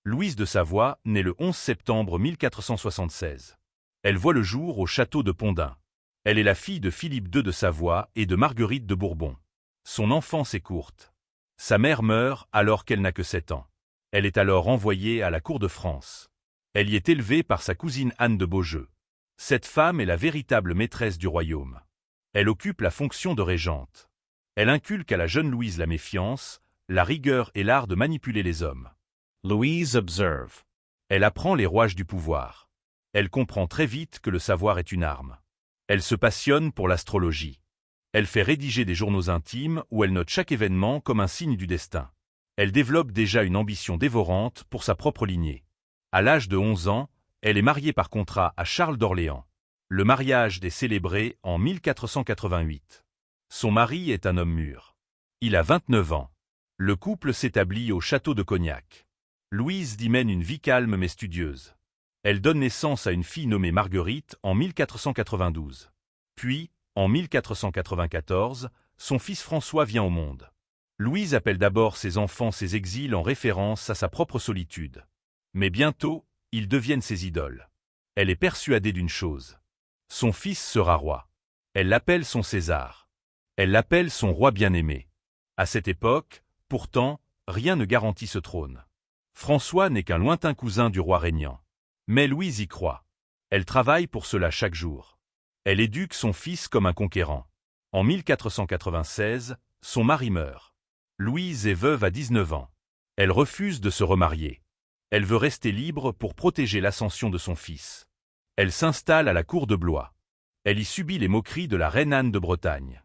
Louise de Savoie naît le 11 septembre 1476. Elle voit le jour au château de Pondin. Elle est la fille de Philippe II de Savoie et de Marguerite de Bourbon. Son enfance est courte. Sa mère meurt alors qu'elle n'a que 7 ans. Elle est alors envoyée à la cour de France. Elle y est élevée par sa cousine Anne de Beaujeu. Cette femme est la véritable maîtresse du royaume. Elle occupe la fonction de régente. Elle inculque à la jeune Louise la méfiance, la rigueur et l'art de manipuler les hommes. Louise observe. Elle apprend les rouages du pouvoir. Elle comprend très vite que le savoir est une arme. Elle se passionne pour l'astrologie. Elle fait rédiger des journaux intimes où elle note chaque événement comme un signe du destin. Elle développe déjà une ambition dévorante pour sa propre lignée. À l'âge de 11 ans, elle est mariée par contrat à Charles d'Orléans. Le mariage est célébré en 1488. Son mari est un homme mûr. Il a 29 ans. Le couple s'établit au château de Cognac. Louise y mène une vie calme mais studieuse. Elle donne naissance à une fille nommée Marguerite en 1492. Puis, en 1494, son fils François vient au monde. Louise appelle d'abord ses enfants ses exils en référence à sa propre solitude. Mais bientôt, ils deviennent ses idoles. Elle est persuadée d'une chose. Son fils sera roi. Elle l'appelle son César. Elle l'appelle son roi bien-aimé. À cette époque, pourtant, rien ne garantit ce trône. François n'est qu'un lointain cousin du roi régnant. Mais Louise y croit. Elle travaille pour cela chaque jour. Elle éduque son fils comme un conquérant. En 1496, son mari meurt. Louise est veuve à 19 ans. Elle refuse de se remarier. Elle veut rester libre pour protéger l'ascension de son fils. Elle s'installe à la cour de Blois. Elle y subit les moqueries de la reine Anne de Bretagne.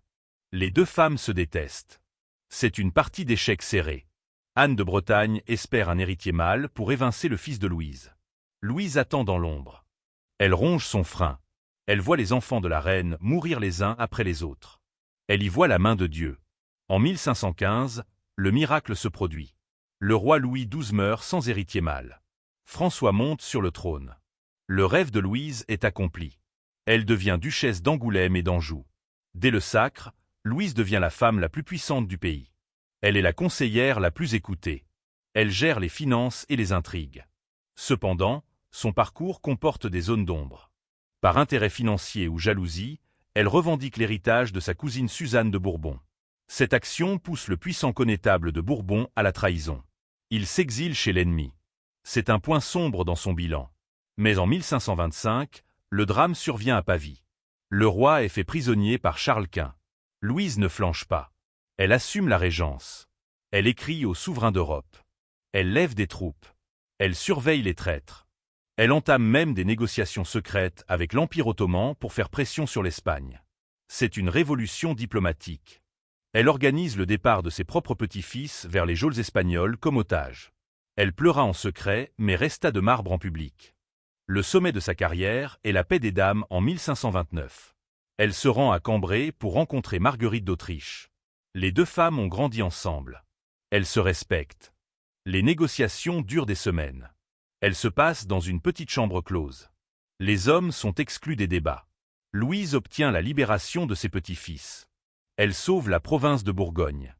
Les deux femmes se détestent. C'est une partie d'échecs serrée. Anne de Bretagne espère un héritier mâle pour évincer le fils de Louise. Louise attend dans l'ombre. Elle ronge son frein. Elle voit les enfants de la reine mourir les uns après les autres. Elle y voit la main de Dieu. En 1515, le miracle se produit. Le roi Louis XII meurt sans héritier mâle. François monte sur le trône. Le rêve de Louise est accompli. Elle devient duchesse d'Angoulême et d'Anjou. Dès le sacre, Louise devient la femme la plus puissante du pays. Elle est la conseillère la plus écoutée. Elle gère les finances et les intrigues. Cependant, son parcours comporte des zones d'ombre. Par intérêt financier ou jalousie, elle revendique l'héritage de sa cousine Suzanne de Bourbon. Cette action pousse le puissant connétable de Bourbon à la trahison. Il s'exile chez l'ennemi. C'est un point sombre dans son bilan. Mais en 1525, le drame survient à Pavie. Le roi est fait prisonnier par Charles Quint. Louise ne flanche pas. Elle assume la régence. Elle écrit au souverain d'Europe. Elle lève des troupes. Elle surveille les traîtres. Elle entame même des négociations secrètes avec l'Empire ottoman pour faire pression sur l'Espagne. C'est une révolution diplomatique. Elle organise le départ de ses propres petits-fils vers les geôles espagnoles comme otages. Elle pleura en secret, mais resta de marbre en public. Le sommet de sa carrière est la paix des dames en 1529. Elle se rend à Cambrai pour rencontrer Marguerite d'Autriche. Les deux femmes ont grandi ensemble. Elles se respectent. Les négociations durent des semaines. Elles se passent dans une petite chambre close. Les hommes sont exclus des débats. Louise obtient la libération de ses petits-fils. Elle sauve la province de Bourgogne.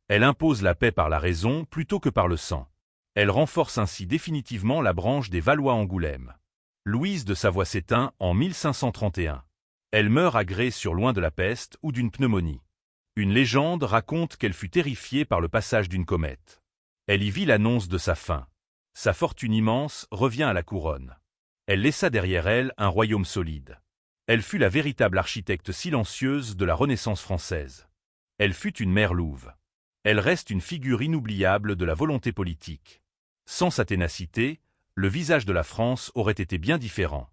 Elle impose la paix par la raison plutôt que par le sang. Elle renforce ainsi définitivement la branche des Valois-Angoulême. Louise de Savoie s'éteint en 1531. Elle meurt à Grès-sur loin de la peste ou d'une pneumonie. Une légende raconte qu'elle fut terrifiée par le passage d'une comète. Elle y vit l'annonce de sa fin. Sa fortune immense revient à la couronne. Elle laissa derrière elle un royaume solide. Elle fut la véritable architecte silencieuse de la Renaissance française. Elle fut une mère louve. Elle reste une figure inoubliable de la volonté politique. Sans sa ténacité, le visage de la France aurait été bien différent.